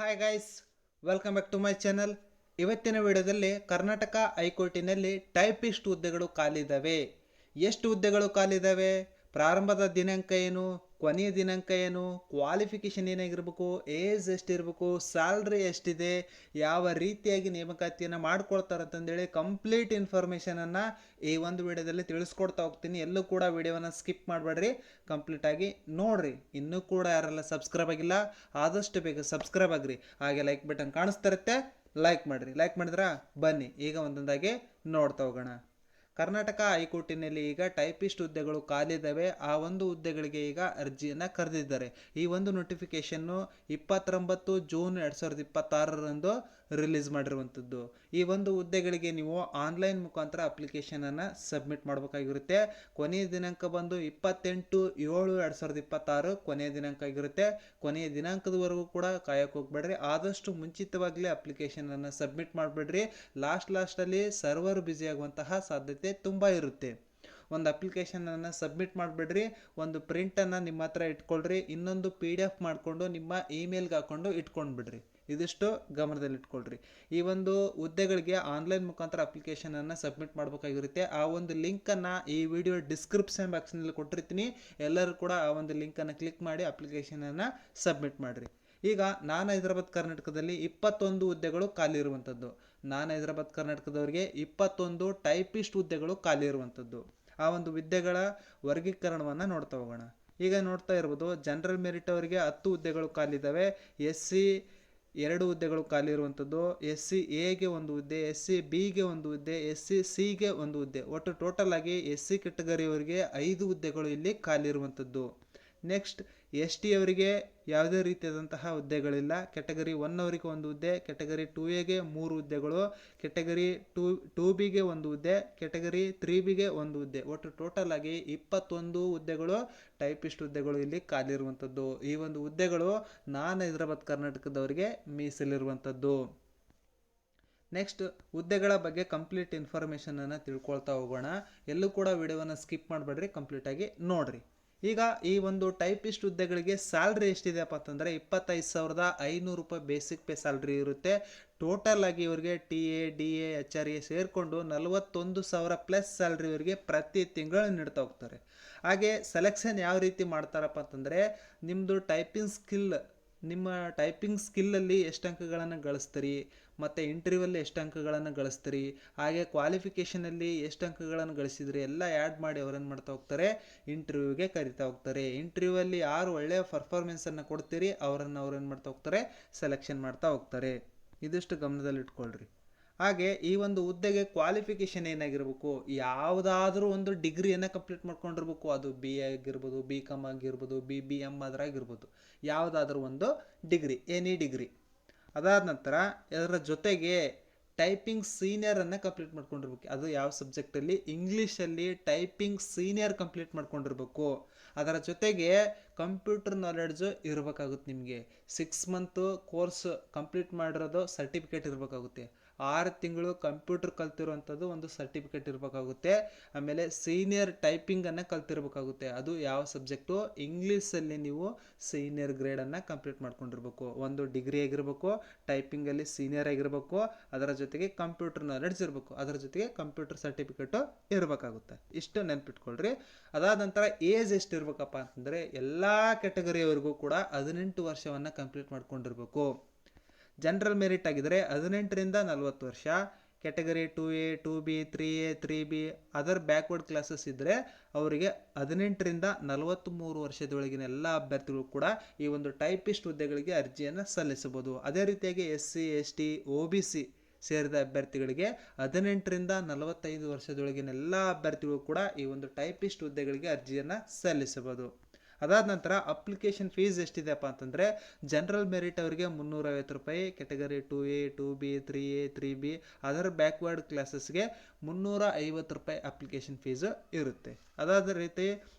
Hi guys, welcome back to my channel. ಇವತ್ತಿನ ವಿಡಿಯೋದಲ್ಲಿ Karnataka ಹೈಕೋರ್ಟಿನಲ್ಲಿ typist ಹುದ್ದೆಗಳು ಖಾಲಿದ್ದಾವೆ. ಎಷ್ಟು ಹುದ್ದೆಗಳು ಖಾಲಿದ್ದಾವೆ, ಪ್ರಾರಂಭದ ದಿನಾಂಕ ಏನು, ಕೊನೆಯ ದಿನಾಂಕ ಏನು, ಕ್ವಾಲಿಫಿಕೇಷನ್ ಏನಾಗಿರ್ಬೇಕು, ಏಜ್ ಎಷ್ಟಿರಬೇಕು, ಸ್ಯಾಲ್ರಿ ಎಷ್ಟಿದೆ, ಯಾವ ರೀತಿಯಾಗಿ ನೇಮಕಾತಿಯನ್ನು ಮಾಡ್ಕೊಳ್ತಾರೆ ಅಂತಂದೇಳಿ ಕಂಪ್ಲೀಟ್ ಇನ್ಫಾರ್ಮೇಷನನ್ನು ಈ ಒಂದು ವಿಡಿಯೋದಲ್ಲಿ ತಿಳಿಸ್ಕೊಡ್ತಾ ಹೋಗ್ತೀನಿ. ಎಲ್ಲೂ ಕೂಡ ವಿಡಿಯೋವನ್ನು ಸ್ಕಿಪ್ ಮಾಡಬೇಡ್ರಿ, ಕಂಪ್ಲೀಟಾಗಿ ನೋಡ್ರಿ. ಇನ್ನೂ ಕೂಡ ಯಾರೆಲ್ಲ ಸಬ್ಸ್ಕ್ರೈಬ್ ಆಗಿಲ್ಲ ಆದಷ್ಟು ಬೇಗ ಸಬ್ಸ್ಕ್ರೈಬ್ ಆಗ್ರಿ. ಹಾಗೆ ಲೈಕ್ ಬಟನ್ ಕಾಣಿಸ್ತಿರುತ್ತೆ, ಲೈಕ್ ಮಾಡಿರಿ. ಲೈಕ್ ಮಾಡಿದ್ರಾ? ಬನ್ನಿ ಈಗ ಒಂದೊಂದಾಗಿ ನೋಡ್ತಾ ಹೋಗೋಣ. ಕರ್ನಾಟಕ ಹೈಕೋರ್ಟಿನಲ್ಲಿ ಈಗ ಟೈಪಿಸ್ಟ್ ಹುದ್ದೆಗಳು ಖಾಲಿದ್ದಾವೆ. ಆ ಒಂದು ಹುದ್ದೆಗಳಿಗೆ ಈಗ ಅರ್ಜಿಯನ್ನು ಕರೆದಿದ್ದಾರೆ. ಈ ಒಂದು ನೋಟಿಫಿಕೇಶನ್ನು 29 ಜೂನ್ 2026ರಂದು ರಿಲೀಸ್ ಮಾಡಿರುವಂಥದ್ದು. ಈ ಒಂದು ಹುದ್ದೆಗಳಿಗೆ ನೀವು ಆನ್ಲೈನ್ ಮುಖಾಂತರ ಅಪ್ಲಿಕೇಶನನ್ನು ಸಬ್ಮಿಟ್ ಮಾಡಬೇಕಾಗಿರುತ್ತೆ. ಕೊನೆಯ ದಿನಾಂಕ ಬಂದು 28/7/2026 ಕೊನೆಯ ದಿನಾಂಕ ಆಗಿರುತ್ತೆ. ಕೊನೆಯ ದಿನಾಂಕದವರೆಗೂ ಕೂಡ ಕಾಯಕ್ಕೆ ಹೋಗ್ಬೇಡ್ರಿ, ಆದಷ್ಟು ಮುಂಚಿತವಾಗಲೇ ಅಪ್ಲಿಕೇಶನನ್ನು ಸಬ್ಮಿಟ್ ಮಾಡಿಬಿಡ್ರಿ. ಲಾಸ್ಟಲ್ಲಿ ಸರ್ವರ್ ಬ್ಯುಸಿ ಆಗುವಂತಹ ಸಾಧ್ಯತೆ ತುಂಬ ಇರುತ್ತೆ. ಒಂದು ಅಪ್ಲಿಕೇಶನನ್ನು ಸಬ್ಮಿಟ್ ಮಾಡಿಬಿಡ್ರಿ, ಒಂದು ಪ್ರಿಂಟನ್ನು ನಿಮ್ಮ ಹತ್ರ ಇಟ್ಕೊಳ್ರಿ, ಇನ್ನೊಂದು PDF ಮಾಡಿಕೊಂಡು ನಿಮ್ಮ ಇಮೇಲ್ಗೆ ಹಾಕ್ಕೊಂಡು ಇಟ್ಕೊಂಡ್ಬಿಡ್ರಿ. ಇದಿಷ್ಟು ಗಮನದಲ್ಲಿ ಇಟ್ಕೊಳ್ರಿ. ಈ ಒಂದು ಹುದ್ದೆಗಳಿಗೆ ಆನ್ಲೈನ್ ಮುಖಾಂತರ ಅಪ್ಲಿಕೇಶನನ್ನು ಸಬ್ಮಿಟ್ ಮಾಡಬೇಕಾಗಿರುತ್ತೆ. ಆ ಒಂದು ಲಿಂಕನ್ನು ಈ ವಿಡಿಯೋ ಡಿಸ್ಕ್ರಿಪ್ಷನ್ ಬಾಕ್ಸ್ನಲ್ಲಿ ಕೊಟ್ಟಿರ್ತೀನಿ. ಎಲ್ಲರೂ ಕೂಡ ಆ ಒಂದು ಲಿಂಕನ್ನು ಕ್ಲಿಕ್ ಮಾಡಿ ಅಪ್ಲಿಕೇಶನನ್ನು ಸಬ್ಮಿಟ್ ಮಾಡಿರಿ. ಈಗ ನಾನ್ ಹೈದರಾಬಾದ್ ಕರ್ನಾಟಕದಲ್ಲಿ 21 ಹುದ್ದೆಗಳು ಖಾಲಿ ಇರುವಂಥದ್ದು. ನಾನ್ ಹೈದರಾಬಾದ್ ಕರ್ನಾಟಕದವರಿಗೆ 21 ಟೈಪಿಸ್ಟ್ ಹುದ್ದೆಗಳು ಖಾಲಿ ಇರುವಂಥದ್ದು. ಆ ಒಂದು ಹುದ್ದೆಗಳ ವರ್ಗೀಕರಣವನ್ನು ನೋಡ್ತಾ ಹೋಗೋಣ. ಈಗ ನೋಡ್ತಾ ಇರ್ಬೋದು, ಜನರಲ್ ಮೆರಿಟ್ ಅವರಿಗೆ 10 ಹುದ್ದೆಗಳು ಖಾಲಿ ಇದ್ದಾವೆ. SC 2 ಹುದ್ದೆಗಳು ಖಾಲಿ ಇರುವಂಥದ್ದು. SC Aಗೆ 1 ಹುದ್ದೆ, SC Bಗೆ 1 ಹುದ್ದೆ, SC Cಗೆ 1 ಹುದ್ದೆ. ಒಟ್ಟು ಟೋಟಲ್ ಆಗಿ SC ಕೆಟಗರಿಯವರಿಗೆ 5 ಹುದ್ದೆಗಳು ಇಲ್ಲಿ ಖಾಲಿ ಇರುವಂಥದ್ದು. ನೆಕ್ಸ್ಟ್ ST ಅವರಿಗೆ ಯಾವುದೇ ರೀತಿಯಾದಂತಹ ಹುದ್ದೆಗಳಿಲ್ಲ. ಕೆಟಗರಿ 1 ಅವರಿಗೆ 1 ಹುದ್ದೆ, ಕೆಟಗರಿ 2Aಗೆ 3 ಹುದ್ದೆಗಳು, ಕೆಟಗರಿ 2Bಗೆ 1 ಹುದ್ದೆ, ಕೆಟಗರಿ 3Bಗೆ 1 ಹುದ್ದೆ. ಒಟ್ಟು ಟೋಟಲ್ ಆಗಿ 21 ಹುದ್ದೆಗಳು ಟೈಪಿಸ್ಟ್ ಹುದ್ದೆಗಳು ಇಲ್ಲಿ ಖಾಲಿ ಇರುವಂಥದ್ದು. ಈ ಒಂದು ಹುದ್ದೆಗಳು ನಾನ್ ಹೈದರಾಬಾದ್ ಕರ್ನಾಟಕದವರಿಗೆ ಮೀಸಲಿರುವಂಥದ್ದು. ನೆಕ್ಸ್ಟ್ ಹುದ್ದೆಗಳ ಬಗ್ಗೆ ಕಂಪ್ಲೀಟ್ ಇನ್ಫಾರ್ಮೇಷನನ್ನು ತಿಳ್ಕೊಳ್ತಾ ಹೋಗೋಣ. ಎಲ್ಲೂ ಕೂಡ ವಿಡಿಯೋವನ್ನು ಸ್ಕಿಪ್ ಮಾಡಬೇಡ್ರಿ, ಕಂಪ್ಲೀಟಾಗಿ ನೋಡ್ರಿ. ಈಗ ಈ ಒಂದು ಟೈಪಿಸ್ಟ್ ಹುದ್ದೆಗಳಿಗೆ ಸ್ಯಾಲ್ರಿ ಎಷ್ಟಿದೆಯಪ್ಪ ಅಂತಂದರೆ 25,500 ರೂಪಾಯಿ ಬೇಸಿಕ್ ಪೇ ಸ್ಯಾಲ್ರಿ ಇರುತ್ತೆ. ಟೋಟಲ್ ಆಗಿ ಇವರಿಗೆ TA DA HRA ಸೇರಿಕೊಂಡು 41,000 ಪ್ಲಸ್ ಸ್ಯಾಲ್ರಿ ಇವರಿಗೆ ಪ್ರತಿ ತಿಂಗಳು ನೀಡ್ತಾ ಹೋಗ್ತಾರೆ. ಹಾಗೆ ಸೆಲೆಕ್ಷನ್ ಯಾವ ರೀತಿ ಮಾಡ್ತಾರಪ್ಪ ಅಂತಂದರೆ, ನಿಮ್ಮದು ನಿಮ್ಮ ಟೈಪಿಂಗ್ ಸ್ಕಿಲ್ಲಲ್ಲಿ ಎಷ್ಟು ಅಂಕಗಳನ್ನು ಗಳಿಸ್ತೀರಿ, ಮತ್ತು ಇಂಟರ್ವ್ಯೂವಲ್ಲಿ ಎಷ್ಟು ಅಂಕಗಳನ್ನು ಗಳಿಸ್ತೀರಿ, ಹಾಗೆ ಕ್ವಾಲಿಫಿಕೇಷನಲ್ಲಿ ಎಷ್ಟು ಅಂಕಗಳನ್ನು ಗಳಿಸಿದ್ರಿ ಎಲ್ಲ ಆ್ಯಡ್ ಮಾಡಿ ಅವ್ರೇನು ಮಾಡ್ತಾ ಹೋಗ್ತಾರೆ, ಇಂಟರ್ವ್ಯೂಗೆ ಕರಿತಾ ಹೋಗ್ತಾರೆ. ಇಂಟರ್ವ್ಯೂವಲ್ಲಿ ಯಾರು ಒಳ್ಳೆಯ ಪರ್ಫಾರ್ಮೆನ್ಸನ್ನು ಕೊಡ್ತೀರಿ ಅವರನ್ನು ಅವ್ರೇನು ಮಾಡ್ತಾ ಹೋಗ್ತಾರೆ, ಸೆಲೆಕ್ಷನ್ ಮಾಡ್ತಾ ಹೋಗ್ತಾರೆ. ಇದಿಷ್ಟು ಗಮನದಲ್ಲಿ ಇಟ್ಕೊಳ್ರಿ. ಹಾಗೆ ಈ ಒಂದು ಹುದ್ದೆಗೆ ಕ್ವಾಲಿಫಿಕೇಷನ್ ಏನಾಗಿರ್ಬೇಕು, ಯಾವುದಾದ್ರೂ ಒಂದು ಡಿಗ್ರಿಯನ್ನು ಕಂಪ್ಲೀಟ್ ಮಾಡ್ಕೊಂಡಿರ್ಬೇಕು. ಅದು BA ಆಗಿರ್ಬೋದು, BCom ಆಗಿರ್ಬೋದು, BBM ಆಗಿರ್ಬೋದು, ಯಾವುದಾದ್ರೂ ಒಂದು ಡಿಗ್ರಿ, ಎನಿ ಡಿಗ್ರಿ. ಅದಾದ ನಂತರ ಅದರ ಜೊತೆಗೆ ಟೈಪಿಂಗ್ ಸೀನಿಯರನ್ನು ಕಂಪ್ಲೀಟ್ ಮಾಡ್ಕೊಂಡಿರ್ಬೇಕು. ಅದು ಯಾವ ಸಬ್ಜೆಕ್ಟಲ್ಲಿ, ಇಂಗ್ಲೀಷಲ್ಲಿ ಟೈಪಿಂಗ್ ಸೀನಿಯರ್ ಕಂಪ್ಲೀಟ್ ಮಾಡ್ಕೊಂಡಿರ್ಬೇಕು. ಅದರ ಜೊತೆಗೆ ಕಂಪ್ಯೂಟರ್ ನಾಲೆಡ್ಜು ಇರಬೇಕಾಗುತ್ತೆ. ನಿಮಗೆ 6 ಮಂತು ಕೋರ್ಸ್ ಕಂಪ್ಲೀಟ್ ಮಾಡಿರೋದು ಸರ್ಟಿಫಿಕೇಟ್ ಇರಬೇಕಾಗುತ್ತೆ. 6 ತಿಂಗಳು ಕಂಪ್ಯೂಟರ್ ಕಲ್ತಿರುವಂಥದ್ದು ಒಂದು ಸರ್ಟಿಫಿಕೇಟ್ ಇರಬೇಕಾಗುತ್ತೆ. ಆಮೇಲೆ ಸೀನಿಯರ್ ಟೈಪಿಂಗನ್ನು ಕಲ್ತಿರ್ಬೇಕಾಗುತ್ತೆ. ಅದು ಯಾವ ಸಬ್ಜೆಕ್ಟು, ಇಂಗ್ಲೀಷಲ್ಲಿ ನೀವು ಸೀನಿಯರ್ ಗ್ರೇಡನ್ನು ಕಂಪ್ಲೀಟ್ ಮಾಡ್ಕೊಂಡಿರ್ಬೇಕು. ಒಂದು ಡಿಗ್ರಿ ಆಗಿರಬೇಕು, ಟೈಪಿಂಗಲ್ಲಿ ಸೀನಿಯರ್ ಆಗಿರಬೇಕು, ಅದರ ಜೊತೆಗೆ ಕಂಪ್ಯೂಟರ್ ನಾಲೆಡ್ಜ್ ಇರಬೇಕು, ಅದರ ಜೊತೆಗೆ ಕಂಪ್ಯೂಟರ್ ಸರ್ಟಿಫಿಕೇಟು ಇರಬೇಕಾಗುತ್ತೆ. ಇಷ್ಟು ನೆನ್ಪಿಟ್ಕೊಳ್ರಿ. ಅದಾದ ನಂತರ ಏಜ್ ಎಷ್ಟು ಇರಬೇಕಪ್ಪ ಅಂತಂದರೆ, ಎಲ್ಲ ಕೆಟಗರಿಯವರೆಗೂ ಕೂಡ 18 ವರ್ಷವನ್ನು ಕಂಪ್ಲೀಟ್ ಮಾಡ್ಕೊಂಡಿರ್ಬೇಕು. ಜನರಲ್ ಮೆರಿಟ್ ಆಗಿದ್ದರೆ 18ರಿಂದ 40 ವರ್ಷ, category 2A 2B 3A 3B other backward classes ಇದ್ದರೆ ಅವರಿಗೆ 18ರಿಂದ 43 ವರ್ಷದೊಳಗಿನ ಎಲ್ಲ ಅಭ್ಯರ್ಥಿಗಳು ಕೂಡ ಈ ಒಂದು ಟೈಪಿಸ್ಟ್ ಹುದ್ದೆಗಳಿಗೆ ಅರ್ಜಿಯನ್ನು ಸಲ್ಲಿಸಬಹುದು. ಅದೇ ರೀತಿಯಾಗಿ SC ST OBC ಸೇರಿದ ಅಭ್ಯರ್ಥಿಗಳಿಗೆ 18ರಿಂದ 45 ವರ್ಷದೊಳಗಿನ ಎಲ್ಲ ಅಭ್ಯರ್ಥಿಗಳು ಕೂಡ ಈ ಒಂದು ಟೈಪಿಸ್ಟ್ ಹುದ್ದೆಗಳಿಗೆ ಅರ್ಜಿಯನ್ನು ಸಲ್ಲಿಸಬಹುದು. ಅದಾದ ನಂತರ ಅಪ್ಲಿಕೇಶನ್ ಫೀಸ್ ಎಷ್ಟಿದೆಯಪ್ಪ ಅಂತಂದರೆ, ಜನರಲ್ ಮೆರಿಟ್ ಅವರಿಗೆ 350 ರೂಪಾಯಿ, category 2A 2B 3A 3B other backward ಕ್ಲಾಸಸ್ಗೆ 350 ರೂಪಾಯಿ ಅಪ್ಲಿಕೇಶನ್ ಫೀಸು ಇರುತ್ತೆ. ಅದಾದ ರೀತಿ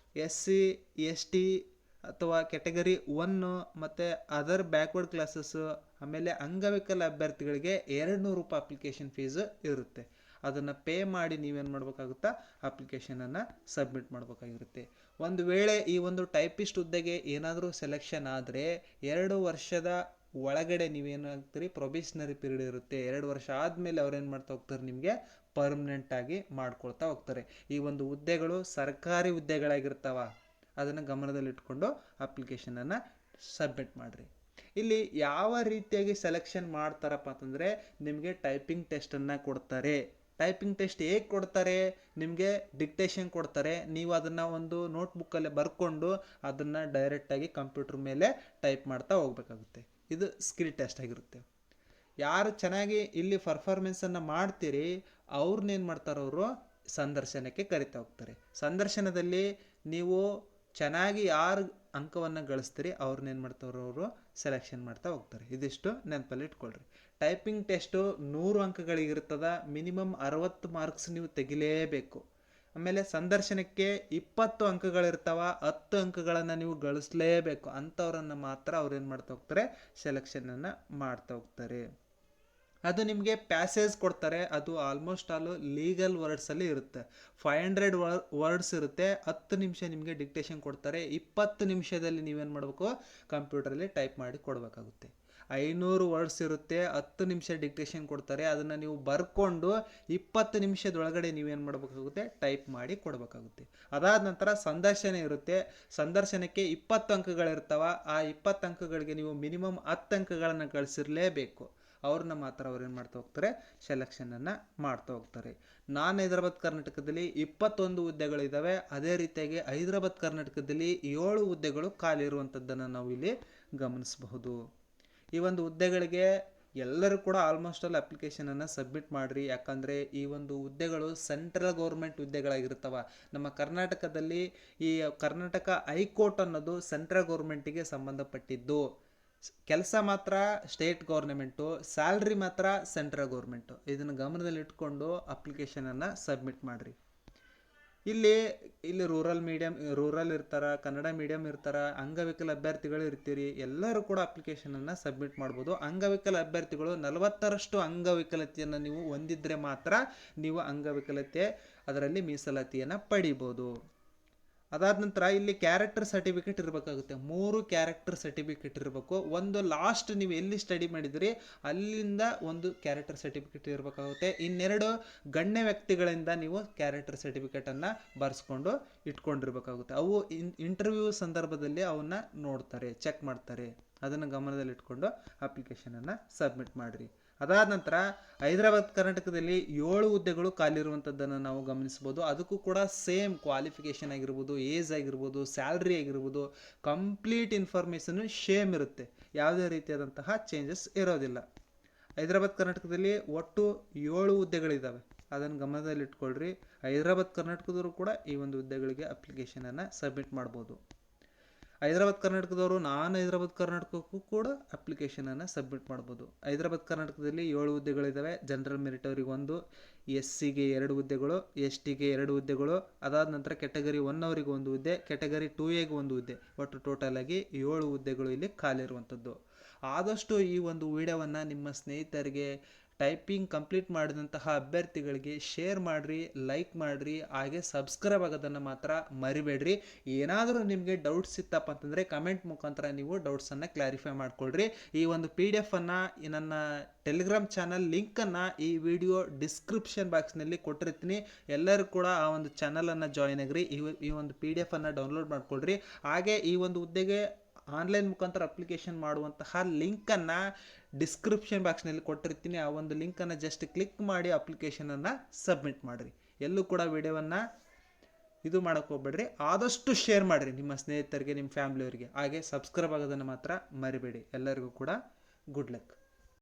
SC ST ಅಥವಾ ಕೆಟಗರಿ 1 ಮತ್ತು ಅದರ್ ಬ್ಯಾಕ್ವರ್ಡ್ ಕ್ಲಾಸಸ್ಸು, ಆಮೇಲೆ ಅಂಗವಿಕಲ ಅಭ್ಯರ್ಥಿಗಳಿಗೆ 200 ರೂಪಾಯಿ ಅಪ್ಲಿಕೇಶನ್ ಫೀಸು ಇರುತ್ತೆ. ಅದನ್ನು ಪೇ ಮಾಡಿ ನೀವೇನು ಮಾಡಬೇಕಾಗುತ್ತಾ, ಅಪ್ಲಿಕೇಶನನ್ನು ಸಬ್ಮಿಟ್ ಮಾಡಬೇಕಾಗಿರುತ್ತೆ. ಒಂದು ವೇಳೆ ಈ ಒಂದು ಟೈಪಿಸ್ಟ್ ಹುದ್ದೆಗೆ ಏನಾದರೂ ಸೆಲೆಕ್ಷನ್ ಆದರೆ 2 ವರ್ಷದ ಒಳಗಡೆ ನೀವೇನಾಗ್ತೀರಿ ಪ್ರೊಬೇಷನರಿ ಪೀರಿಯಡ್ ಇರುತ್ತೆ. 2 ವರ್ಷ ಆದಮೇಲೆ ಅವ್ರೇನು ಮಾಡ್ತಾ ಹೋಗ್ತಾರೆ, ನಿಮಗೆ ಪರ್ಮನೆಂಟ್ ಆಗಿ ಮಾಡ್ಕೊಳ್ತಾ ಹೋಗ್ತಾರೆ. ಈ ಒಂದು ಹುದ್ದೆಗಳು ಸರ್ಕಾರಿ ಹುದ್ದೆಗಳಾಗಿರ್ತಾವ, ಅದನ್ನು ಗಮನದಲ್ಲಿಟ್ಕೊಂಡು ಅಪ್ಲಿಕೇಶನನ್ನು ಸಬ್ಮಿಟ್ ಮಾಡಿರಿ. ಇಲ್ಲಿ ಯಾವ ರೀತಿಯಾಗಿ ಸೆಲೆಕ್ಷನ್ ಮಾಡ್ತಾರಪ್ಪ ಅಂತಂದರೆ, ನಿಮಗೆ ಟೈಪಿಂಗ್ ಟೆಸ್ಟನ್ನು ಕೊಡ್ತಾರೆ. ಟೈಪಿಂಗ್ ಟೆಸ್ಟ್ ಹೇಗೆ ಕೊಡ್ತಾರೆ, ನಿಮಗೆ ಡಿಕ್ಟೇಷನ್ ಕೊಡ್ತಾರೆ. ನೀವು ಅದನ್ನು ಒಂದು ನೋಟ್ಬುಕ್ಕಲ್ಲೇ ಬರ್ಕೊಂಡು ಅದನ್ನು ಡೈರೆಕ್ಟಾಗಿ ಕಂಪ್ಯೂಟರ್ ಮೇಲೆ ಟೈಪ್ ಮಾಡ್ತಾ ಹೋಗ್ಬೇಕಾಗುತ್ತೆ. ಇದು ಸ್ಕಿಲ್ ಟೆಸ್ಟ್ ಆಗಿರುತ್ತೆ. ಯಾರು ಚೆನ್ನಾಗಿ ಇಲ್ಲಿ ಪರ್ಫಾರ್ಮೆನ್ಸನ್ನು ಮಾಡ್ತೀರಿ ಅವ್ರನ್ನೇನು ಮಾಡ್ತಾರೆ, ಅವರು ಸಂದರ್ಶನಕ್ಕೆ ಕರಿತಾ ಹೋಗ್ತಾರೆ. ಸಂದರ್ಶನದಲ್ಲಿ ನೀವು ಚೆನ್ನಾಗಿ ಯಾರು ಅಂಕವನ್ನು ಗಳಿಸ್ತೀರಿ ಅವ್ರನ್ನೇನು ಮಾಡ್ತಾರೆ, ಅವರು ಸೆಲೆಕ್ಷನ್ ಮಾಡ್ತಾ ಹೋಗ್ತಾರೆ. ಇದಿಷ್ಟು ನೆನಪಲ್ಲಿ ಇಟ್ಕೊಳ್ರಿ. ಟೈಪಿಂಗ್ ಟೆಸ್ಟು 100 ಅಂಕಗಳಿಗಿರ್ತದ. ಮಿನಿಮಮ್ 60 ಮಾರ್ಕ್ಸ್ ನೀವು ತೆಗಿಲೇಬೇಕು. ಆಮೇಲೆ ಸಂದರ್ಶನಕ್ಕೆ 20 ಅಂಕಗಳಿರ್ತಾವ. 10 ಅಂಕಗಳನ್ನು ನೀವು ಗಳಿಸಲೇಬೇಕು. ಅಂಥವ್ರನ್ನು ಮಾತ್ರ ಅವ್ರೇನು ಮಾಡ್ತಾ ಹೋಗ್ತಾರೆ, ಸೆಲೆಕ್ಷನನ್ನು ಮಾಡ್ತಾ ಹೋಗ್ತಾರೆ. ಅದು ನಿಮಗೆ ಪ್ಯಾಸೇಜ್ ಕೊಡ್ತಾರೆ. ಅದು ಆಲ್ಮೋಸ್ಟ್ ಆಲ್ ಲೀಗಲ್ ವರ್ಡ್ಸಲ್ಲಿ ಇರುತ್ತೆ. 500 ವರ್ಡ್ಸ್ ಇರುತ್ತೆ. 10 ನಿಮಿಷ ನಿಮಗೆ ಡಿಕ್ಟೇಷನ್ ಕೊಡ್ತಾರೆ. 20 ನಿಮಿಷದಲ್ಲಿ ನೀವೇನು ಮಾಡಬೇಕು, ಕಂಪ್ಯೂಟರಲ್ಲಿ ಟೈಪ್ ಮಾಡಿ ಕೊಡಬೇಕಾಗುತ್ತೆ. 500 ವರ್ಡ್ಸ್ ಇರುತ್ತೆ. 10 ನಿಮಿಷ ಡಿಕ್ಟೇಷನ್ ಕೊಡ್ತಾರೆ. ಅದನ್ನು ನೀವು ಬರ್ಕೊಂಡು 20 ನಿಮಿಷದೊಳಗಡೆ ನೀವೇನು ಮಾಡಬೇಕಾಗುತ್ತೆ, ಟೈಪ್ ಮಾಡಿ ಕೊಡಬೇಕಾಗುತ್ತೆ. ಅದಾದ ನಂತರ ಸಂದರ್ಶನ ಇರುತ್ತೆ. ಸಂದರ್ಶನಕ್ಕೆ 20 ಅಂಕಗಳಿರ್ತಾವ. ಆ 20 ಅಂಕಗಳಿಗೆ ನೀವು ಮಿನಿಮಮ್ 10 ಅಂಕಗಳನ್ನು ಗಳಿಸಿರಲೇಬೇಕು. ಅವ್ರನ್ನ ಮಾತ್ರ ಅವ್ರೇನು ಮಾಡ್ತಾ ಹೋಗ್ತಾರೆ, ಸೆಲೆಕ್ಷನನ್ನು ಮಾಡ್ತಾ ಹೋಗ್ತಾರೆ. ಹೈದರಾಬಾದ್ ಕರ್ನಾಟಕದಲ್ಲಿ 21 ಹುದ್ದೆಗಳಿದ್ದಾವೆ. ಅದೇ ರೀತಿಯಾಗಿ ಹೈದರಾಬಾದ್ ಕರ್ನಾಟಕದಲ್ಲಿ 7 ಹುದ್ದೆಗಳು ಖಾಲಿ ಇರುವಂಥದ್ದನ್ನು ನಾವು ಇಲ್ಲಿ ಗಮನಿಸಬಹುದು. ಈ ಒಂದು ಹುದ್ದೆಗಳಿಗೆ ಎಲ್ಲರೂ ಕೂಡ ಆಲ್ಮೋಸ್ಟ್ ಆಲ್ ಅಪ್ಲಿಕೇಶನನ್ನು ಸಬ್ಮಿಟ್ ಮಾಡಿರಿ. ಯಾಕಂದರೆ ಈ ಒಂದು ಹುದ್ದೆಗಳು ಸೆಂಟ್ರಲ್ ಗೌರ್ಮೆಂಟ್ ಹುದ್ದೆಗಳಾಗಿರ್ತವೆ. ನಮ್ಮ ಕರ್ನಾಟಕದಲ್ಲಿ ಈ ಕರ್ನಾಟಕ ಹೈಕೋರ್ಟ್ ಅನ್ನೋದು ಸೆಂಟ್ರಲ್ ಗೌರ್ಮೆಂಟಿಗೆ ಸಂಬಂಧಪಟ್ಟಿದ್ದು. ಕೆಲಸ ಮಾತ್ರ ಸ್ಟೇಟ್ ಗೌರ್ಮೆಂಟು, ಸ್ಯಾಲ್ರಿ ಮಾತ್ರ ಸೆಂಟ್ರಲ್ ಗೌರ್ಮೆಂಟು. ಇದನ್ನು ಗಮನದಲ್ಲಿಟ್ಕೊಂಡು ಅಪ್ಲಿಕೇಶನನ್ನು ಸಬ್ಮಿಟ್ ಮಾಡಿರಿ. ಇಲ್ಲಿ ರೂರಲ್ ಇರ್ತಾರೆ, ಕನ್ನಡ ಮೀಡಿಯಮ್ ಇರ್ತಾರೆ, ಅಂಗವಿಕಲ ಅಭ್ಯರ್ಥಿಗಳು ಇರ್ತೀರಿ. ಎಲ್ಲರೂ ಕೂಡ ಅಪ್ಲಿಕೇಶನನ್ನು ಸಬ್ಮಿಟ್ ಮಾಡ್ಬೋದು. ಅಂಗವಿಕಲ ಅಭ್ಯರ್ಥಿಗಳು 40ರಷ್ಟು ಅಂಗವಿಕಲತೆಯನ್ನು ನೀವು ಹೊಂದಿದ್ರೆ ಮಾತ್ರ ನೀವು ಅಂಗವಿಕಲತೆ ಅದರಲ್ಲಿ ಮೀಸಲಾತಿಯನ್ನು ಪಡಿಬೋದು. ಅದಾದ ನಂತರ ಇಲ್ಲಿ ಕ್ಯಾರೆಕ್ಟರ್ ಸರ್ಟಿಫಿಕೇಟ್ ಇರಬೇಕಾಗುತ್ತೆ. 3 ಕ್ಯಾರೆಕ್ಟರ್ ಸರ್ಟಿಫಿಕೇಟ್ ಇರಬೇಕು. ಒಂದು ಲಾಸ್ಟ್ ನೀವು ಎಲ್ಲಿ ಸ್ಟಡಿ ಮಾಡಿದ್ರಿ ಅಲ್ಲಿಂದ ಒಂದು ಕ್ಯಾರೆಕ್ಟರ್ ಸರ್ಟಿಫಿಕೇಟ್ ಇರಬೇಕಾಗುತ್ತೆ. ಇನ್ನೆರಡು ಗಣ್ಯ ವ್ಯಕ್ತಿಗಳಿಂದ ನೀವು ಕ್ಯಾರೆಕ್ಟರ್ ಸರ್ಟಿಫಿಕೇಟನ್ನು ಬರೆಸ್ಕೊಂಡು ಇಟ್ಕೊಂಡಿರ್ಬೇಕಾಗುತ್ತೆ. ಅವು ಇಂಟರ್ವ್ಯೂ ಸಂದರ್ಭದಲ್ಲಿ ಅವನ್ನ ನೋಡ್ತಾರೆ, ಚೆಕ್ ಮಾಡ್ತಾರೆ. ಅದನ್ನು ಗಮನದಲ್ಲಿಟ್ಕೊಂಡು ಅಪ್ಲಿಕೇಶನನ್ನು ಸಬ್ಮಿಟ್ ಮಾಡಿರಿ. ಅದಾದ ನಂತರ ಹೈದರಾಬಾದ್ ಕರ್ನಾಟಕದಲ್ಲಿ 7 ಹುದ್ದೆಗಳು ಖಾಲಿ ಇರುವಂಥದ್ದನ್ನು ನಾವು ಗಮನಿಸ್ಬೋದು. ಅದಕ್ಕೂ ಕೂಡ ಸೇಮ್ ಕ್ವಾಲಿಫಿಕೇಷನ್ ಆಗಿರ್ಬೋದು, ಏಜ್ ಆಗಿರ್ಬೋದು, ಸ್ಯಾಲ್ರಿ ಆಗಿರ್ಬೋದು, ಕಂಪ್ಲೀಟ್ ಇನ್ಫಾರ್ಮೇಷನ್ನು ಸೇಮ್ ಇರುತ್ತೆ. ಯಾವುದೇ ರೀತಿಯಾದಂತಹ ಚೇಂಜಸ್ ಇರೋದಿಲ್ಲ. ಹೈದರಾಬಾದ್ ಕರ್ನಾಟಕದಲ್ಲಿ ಒಟ್ಟು 7 ಹುದ್ದೆಗಳಿದ್ದಾವೆ. ಅದನ್ನು ಗಮನದಲ್ಲಿಟ್ಕೊಳ್ರಿ. ಹೈದರಾಬಾದ್ ಕರ್ನಾಟಕದವರು ಕೂಡ ಈ ಒಂದು ಹುದ್ದೆಗಳಿಗೆ ಅಪ್ಲಿಕೇಶನನ್ನು ಸಬ್ಮಿಟ್ ಮಾಡ್ಬೋದು. ಹೈದರಾಬಾದ್ ಕರ್ನಾಟಕದವರು ಹೈದರಾಬಾದ್ ಕರ್ನಾಟಕಕ್ಕೂ ಕೂಡ ಅಪ್ಲಿಕೇಶನನ್ನು ಸಬ್ಮಿಟ್ ಮಾಡ್ಬೋದು. ಹೈದರಾಬಾದ್ ಕರ್ನಾಟಕದಲ್ಲಿ 7 ಹುದ್ದೆಗಳಿದ್ದಾವೆ. ಜನರಲ್ ಮೆರಿಟ್ ಅವರಿಗೆ 1, SCಗೆ 2 ಹುದ್ದೆಗಳು, STಗೆ 2 ಹುದ್ದೆಗಳು. ಅದಾದ ನಂತರ ಕ್ಯಾಟಗರಿ 1 ಅವರಿಗೆ 1 ಹುದ್ದೆ, ಕ್ಯಾಟಗರಿ 2Aಗೆ 1 ಹುದ್ದೆ. ಒಟ್ಟು ಟೋಟಲ್ ಆಗಿ 7 ಹುದ್ದೆಗಳು ಇಲ್ಲಿ ಖಾಲಿ ಇರುವಂಥದ್ದು. ಆದಷ್ಟು ಈ ಒಂದು ವಿಡಿಯೋವನ್ನು ನಿಮ್ಮ ಸ್ನೇಹಿತರಿಗೆ, ಟೈಪಿಂಗ್ ಕಂಪ್ಲೀಟ್ ಮಾಡಿದಂತಹ ಅಭ್ಯರ್ಥಿಗಳಿಗೆ ಶೇರ್ ಮಾಡಿರಿ, ಲೈಕ್ ಮಾಡಿರಿ. ಹಾಗೆ ಸಬ್ಸ್ಕ್ರೈಬ್ ಆಗೋದನ್ನು ಮಾತ್ರ ಮರಿಬೇಡ್ರಿ. ಏನಾದರೂ ನಿಮಗೆ ಡೌಟ್ಸ್ ಇತ್ತಪ್ಪ ಅಂತಂದರೆ ಕಮೆಂಟ್ ಮುಖಾಂತರ ನೀವು ಡೌಟ್ಸನ್ನು ಕ್ಲಾರಿಫೈ ಮಾಡ್ಕೊಳ್ರಿ. ಈ ಒಂದು PDF ಅನ್ನು ನನ್ನ ಟೆಲಿಗ್ರಾಮ್ ಚಾನಲ್ ಲಿಂಕನ್ನು ಈ ವಿಡಿಯೋ ಡಿಸ್ಕ್ರಿಪ್ಷನ್ ಬಾಕ್ಸ್ನಲ್ಲಿ ಕೊಟ್ಟಿರ್ತೀನಿ. ಎಲ್ಲರೂ ಕೂಡ ಆ ಒಂದು ಚಾನಲನ್ನು ಜಾಯಿನ್ ಆಗಿರಿ. ಈ ಒಂದು PDF ಅನ್ನು ಡೌನ್ಲೋಡ್ ಮಾಡ್ಕೊಳ್ರಿ. ಹಾಗೆ ಈ ಒಂದು ಹುದ್ದೆಗೆ ಆನ್ಲೈನ್ ಮುಖಾಂತರ ಅಪ್ಲಿಕೇಶನ್ ಮಾಡುವಂತಹ ಲಿಂಕನ್ನು ಡಿಸ್ಕ್ರಿಪ್ಷನ್ ಬಾಕ್ಸ್ನಲ್ಲಿ ಕೊಟ್ಟಿರ್ತೀನಿ. ಆ ಒಂದು ಲಿಂಕನ್ನು ಜಸ್ಟ್ ಕ್ಲಿಕ್ ಮಾಡಿ ಅಪ್ಲಿಕೇಶನನ್ನು ಸಬ್ಮಿಟ್ ಮಾಡಿರಿ. ಎಲ್ಲೂ ಕೂಡ ವಿಡಿಯೋವನ್ನು ಇದು ಮಾಡೋಕ್ಕೆ ಹೋಗ್ಬೇಡ್ರಿ. ಆದಷ್ಟು ಶೇರ್ ಮಾಡಿರಿ ನಿಮ್ಮ ಸ್ನೇಹಿತರಿಗೆ, ನಿಮ್ಮ ಫ್ಯಾಮಿಲಿಯವರಿಗೆ. ಹಾಗೆ ಸಬ್ಸ್ಕ್ರೈಬ್ ಆಗೋದನ್ನು ಮಾತ್ರ ಮರಿಬೇಡಿ. ಎಲ್ಲರಿಗೂ ಕೂಡ ಗುಡ್ ಲಕ್.